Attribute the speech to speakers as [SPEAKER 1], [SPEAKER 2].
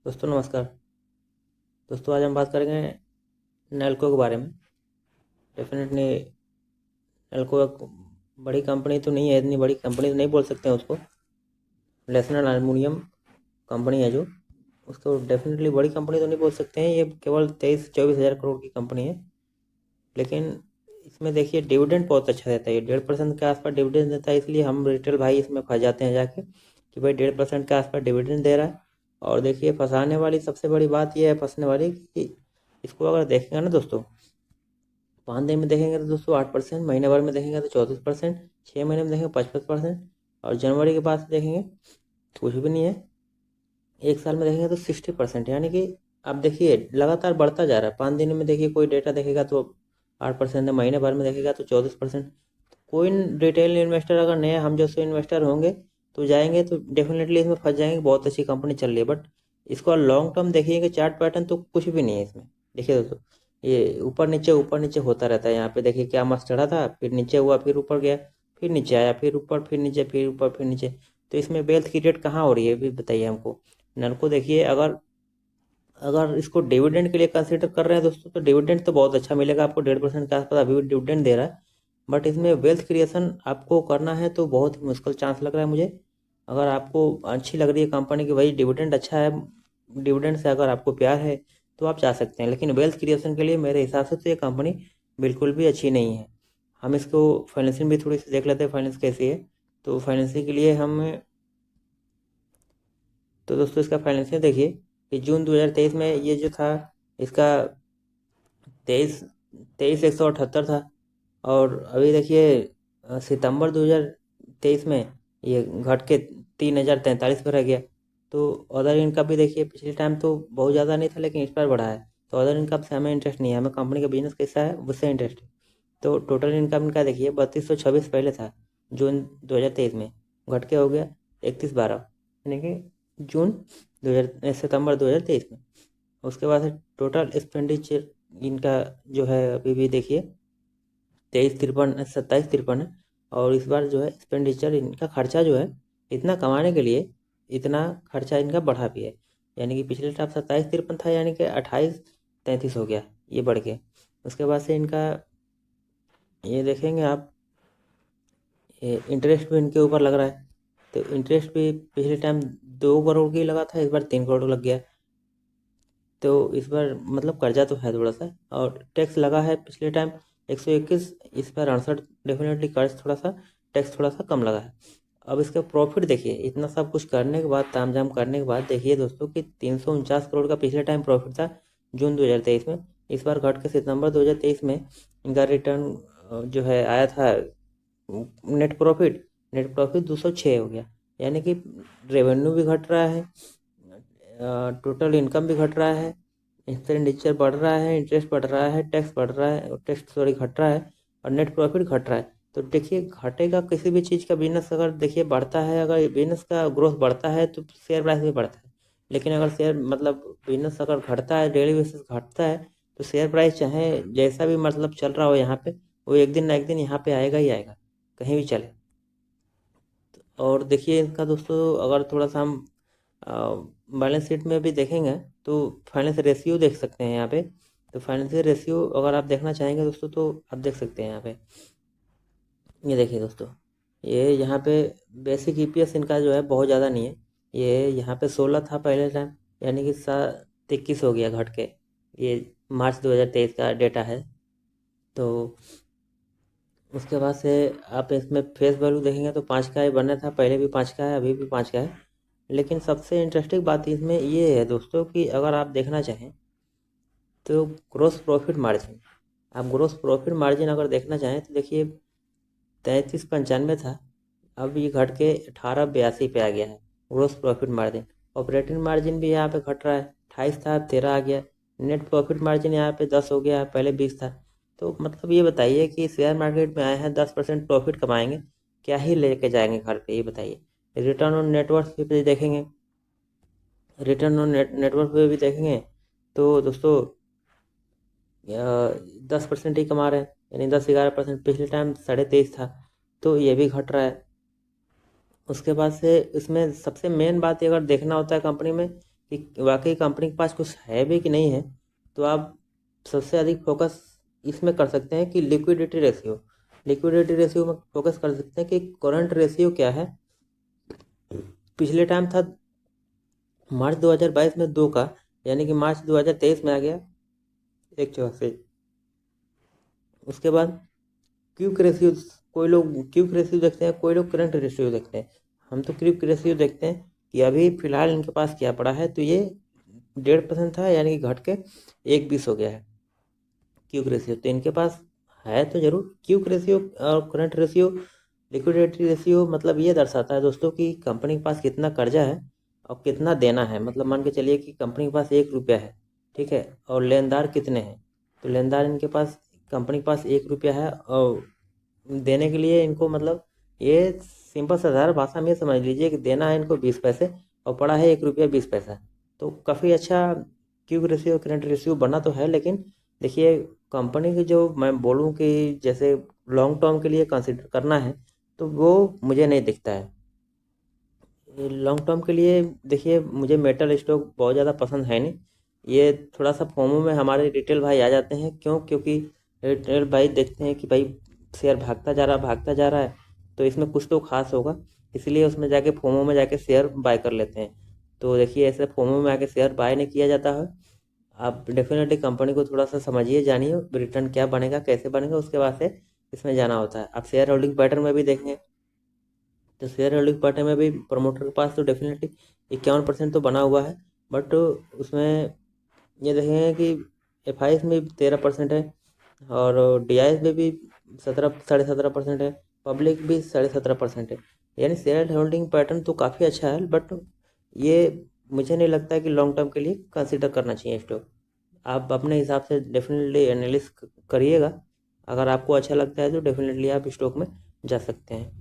[SPEAKER 1] दोस्तों नमस्कार। दोस्तों आज हम बात करेंगे नेल्को के बारे में। डेफिनेटली नेल्को एक बड़ी कंपनी तो नहीं है, इतनी बड़ी कंपनी तो नहीं बोल सकते हैं उसको। नेशनल एल्युमिनियम कंपनी है जो, उसको डेफिनेटली बड़ी कंपनी तो नहीं बोल सकते हैं। ये केवल 23-24 हज़ार करोड़ की कंपनी है। लेकिन इसमें देखिए डिविडेंड बहुत अच्छा देता है, ये 1.5% के आसपास डिविडेंड देता है। इसलिए हम रिटेल भाई इसमें फंस जाते हैं जाके कि भाई 1.5% के आसपास डिविडेंड दे रहा है। और देखिए फंसाने वाली सबसे बड़ी बात यह है, फंसने वाली, कि इसको अगर देखेंगे ना दोस्तों, 5 दिन में देखेंगे तो दोस्तों 8%, महीने भर में देखेंगे तो 34%, 6 महीने में देखेंगे 55%, और जनवरी के बाद देखेंगे तो कुछ भी नहीं है। एक साल में देखेंगे तो 60%। यानी कि आप देखिए लगातार बढ़ता जा रहा है। 5 दिन में देखिए कोई डेटा देखेगा तो 8% है, महीने भर में देखेगा तो 34%। कोई रिटेल इन्वेस्टर अगर नए हम जैसे इन्वेस्टर होंगे तो जाएंगे तो डेफिनेटली इसमें फंस जाएंगे। बहुत अच्छी कंपनी चल रही है, बट इसको लॉन्ग टर्म देखिएगा, चार्ट पैटर्न तो कुछ भी नहीं है इसमें। देखिए दोस्तों, ये ऊपर नीचे होता रहता है। यहाँ पे देखिए क्या मस्त चढ़ा था, फिर नीचे हुआ, फिर ऊपर गया, फिर नीचे आया, फिर ऊपर, फिर नीचे, फिर ऊपर, फिर नीचे। तो इसमें वेल्थ क्रिएट कहाँ हो रही है भी बताइए हमको। नल को देखिए, अगर अगर इसको डिविडेंड के लिए कंसीडर कर रहे हैं दोस्तों, तो डिविडेंड तो बहुत अच्छा मिलेगा आपको, 1.5% के आसपास अभी भी डिविडेंड दे रहा है। बट इसमें वेल्थ क्रिएशन आपको करना है तो बहुत ही मुश्किल चांस लग रहा है मुझे। अगर आपको अच्छी लग रही है कंपनी की, भाई डिविडेंड अच्छा है, डिविडेंड से अगर आपको प्यार है तो आप जा सकते हैं। लेकिन वेल्थ क्रिएशन के लिए मेरे हिसाब से तो ये कंपनी बिल्कुल भी अच्छी नहीं है। हम इसको फाइनेंशियल भी थोड़ी सी देख लेते हैं, फाइनेंस कैसी है। तो फाइनेंशियल के लिए हम, तो दोस्तों इसका फाइनेंशियल देखिए कि जून 2023 में ये जो था इसका 23,178 था। और अभी देखिए सितंबर 2023 में ये घट के 3,043 पर रह गया। तो अदर इनकम भी देखिए, पिछले टाइम तो बहुत ज़्यादा नहीं था लेकिन इस बार बढ़ा है। तो अदर इनकम से हमें इंटरेस्ट नहीं है, हमें कंपनी का बिजनेस कैसा है उससे इंटरेस्ट है। तो टोटल इनकम इनका देखिए 3226 पहले था जून 2023 में, घट के हो गया 31/12, यानी कि जून 2000 सितंबर 2023 में। उसके बाद है टोटल एक्सपेंडिचर इनका, जो है अभी भी देखिए 23-53 27-53 है। और इस बार जो है एक्सपेंडिचर इनका खर्चा जो है, इतना कमाने के लिए इतना खर्चा इनका बढ़ा भी है। यानी कि पिछले टाइम 27-53 था, यानी कि 28-33 हो गया, ये बढ़ के। उसके बाद से इनका ये देखेंगे आप, ये इंटरेस्ट भी इनके ऊपर लग रहा है। तो इंटरेस्ट भी पिछले टाइम 2 करोड़ की लगा था, इस बार 3 करोड़ लग गया। तो इस बार मतलब कर्जा तो है थोड़ा सा। और टैक्स लगा है पिछले टाइम 121, इस बार 68। डेफिनेटली कर्ज थोड़ा सा, टैक्स थोड़ा सा कम लगा है। अब इसका प्रॉफिट देखिए, इतना सब कुछ करने के बाद, तामझाम करने के बाद देखिए दोस्तों कि 349 करोड़ का पिछले टाइम प्रॉफिट था जून 2023 में। इस बार घट के सितंबर 2023 में इनका रिटर्न जो है आया था, नेट प्रॉफिट 206 हो गया। यानी कि रेवेन्यू भी घट रहा है, टोटल इनकम भी घट रहा है, एक्सपेंडिचर बढ़ रहा है, इंटरेस्ट बढ़ रहा है, टैक्स बढ़ रहा है, टैक्स सॉरी घट रहा है, और नेट प्रॉफिट घट रहा है। तो देखिए घटेगा किसी भी चीज़ का बिजनेस, अगर देखिए बढ़ता है, अगर बिजनेस का ग्रोथ बढ़ता है तो शेयर प्राइस भी बढ़ता है। लेकिन अगर शेयर मतलब बिजनेस अगर घटता है, डेली बेसिस घटता है, तो शेयर प्राइस चाहे जैसा भी मतलब चल रहा हो यहाँ पे, वो एक दिन ना एक दिन यहाँ पे आएगा ही आएगा, कहीं भी चले। और देखिए इसका दोस्तों, अगर थोड़ा सा हम बैलेंस शीट में भी देखेंगे तो फाइनेंस रेशियो देख सकते हैं यहाँ पे। तो फाइनेंशियल रेशियो अगर आप देखना चाहेंगे दोस्तों तो आप देख सकते हैं यहाँ पे। ये देखिए दोस्तों, ये यहाँ पे बेसिक ईपीएस इनका जो है बहुत ज़्यादा नहीं है। ये यहाँ पे 16 था पहले टाइम, यानी कि 21 हो गया घट के। ये मार्च 2023 का डेटा है। तो उसके बाद से आप इसमें फेस वैल्यू देखेंगे तो 5 का ही बनना था, पहले भी 5 का है, अभी भी 5 का है। लेकिन सबसे इंटरेस्टिंग बात इसमें ये है दोस्तों कि अगर आप देखना चाहें तो ग्रोस प्रॉफिट मार्जिन, आप ग्रोस प्रॉफिट मार्जिन अगर देखना चाहें तो देखिए 3395 था, अब ये घट के 1882 पे आ गया है gross profit margin. Operating margin भी यहाँ पे घट रहा है, 28 था 13 आ गया। नेट प्रॉफिट मार्जिन यहाँ पे 10 हो गया, पहले 20 था। तो मतलब ये बताइए कि शेयर मार्केट में आए हैं, 10% प्रॉफिट कमाएंगे, क्या ही लेके जाएंगे घर पे, ये बताइए। रिटर्न ऑन नेटवर्थ पे देखेंगे, रिटर्न ऑन नेटवर्क पे भी देखेंगे तो दोस्तों 10% ही कमा रहे हैं, यानी 10-11%। पिछले टाइम 23.5 था, तो ये भी घट रहा है। उसके बाद से इसमें सबसे मेन बात ये अगर देखना होता है कंपनी में, कि वाकई कंपनी के पास कुछ है भी कि नहीं है, तो आप सबसे अधिक फोकस इसमें कर सकते हैं कि लिक्विडिटी रेशियो में फोकस कर सकते हैं कि करंट रेशियो क्या है। पिछले टाइम था मार्च 2022 में 2 का, यानी कि मार्च 2023 में आ गया 184। उसके बाद क्विक रेशियो, कोई लोग क्विक रेशियो देखते हैं, कोई लोग करंट रेशियो देखते हैं। हम तो क्विक रेशियो देखते हैं कि अभी फिलहाल इनके पास क्या पड़ा है, तो ये 1.5% था, यानी कि घट के 1.20 हो गया है क्विक रेशियो। तो इनके पास है तो जरूर क्विक रेशियो और करंट रेशियो। लिक्विडिटी रेशियो मतलब ये दर्शाता है दोस्तों कि कंपनी के पास कितना कर्जा है और कितना देना है। मतलब मान के चलिए कि कंपनी के पास 1 रुपया है, ठीक है, और लेनदार कितने हैं। तो लेनदार इनके पास, कंपनी के पास 1 रुपया है, और देने के लिए इनको, मतलब ये सिंपल साधारण भाषा में ये समझ लीजिए कि देना है इनको 20 पैसे और पड़ा है 1 रुपया 20 पैसा। तो काफ़ी अच्छा क्विक रेशियो करंट रेशियो बना तो है, लेकिन देखिए कंपनी की जो मैं बोलूँ कि जैसे लॉन्ग टर्म के लिए कंसिडर करना है, तो वो मुझे नहीं दिखता है। लॉन्ग टर्म के लिए देखिए मुझे मेटल स्टॉक बहुत ज़्यादा पसंद है नहीं। ये थोड़ा सा फोमो में हमारे रिटेल भाई आ जाते हैं, क्योंकि रिटेल भाई देखते हैं कि भाई शेयर भागता जा रहा है, तो इसमें कुछ तो खास होगा, इसलिए उसमें जाके फोमो में जाके शेयर बाय कर लेते हैं। तो देखिए ऐसे फोमो में आके शेयर बाय नहीं किया जाता है। आप डेफिनेटली कंपनी को थोड़ा सा समझिए, जानिए रिटर्न क्या बनेगा, कैसे बनेगा, उसके बाद से इसमें जाना होता है। आप शेयर होल्डिंग पैटर्न में भी देखेंगे, तो शेयर होल्डिंग पैटर्न में भी प्रमोटर के पास तो डेफिनेटली 51% तो बना हुआ है, बट उसमें ये देखेंगे कि एफ आई एस में 13% है, और डी आई एस में भी 17.5% है, पब्लिक भी 17.5% है। यानी शेयर होल्डिंग पैटर्न तो काफ़ी अच्छा है, बट ये मुझे नहीं लगता है कि लॉन्ग टर्म के लिए कंसिडर करना चाहिए स्टॉक। आप अपने हिसाब से डेफिनेटली एनालिसिस करिएगा। अगर आपको अच्छा लगता है तो डेफिनेटली आप स्टॉक में जा सकते हैं।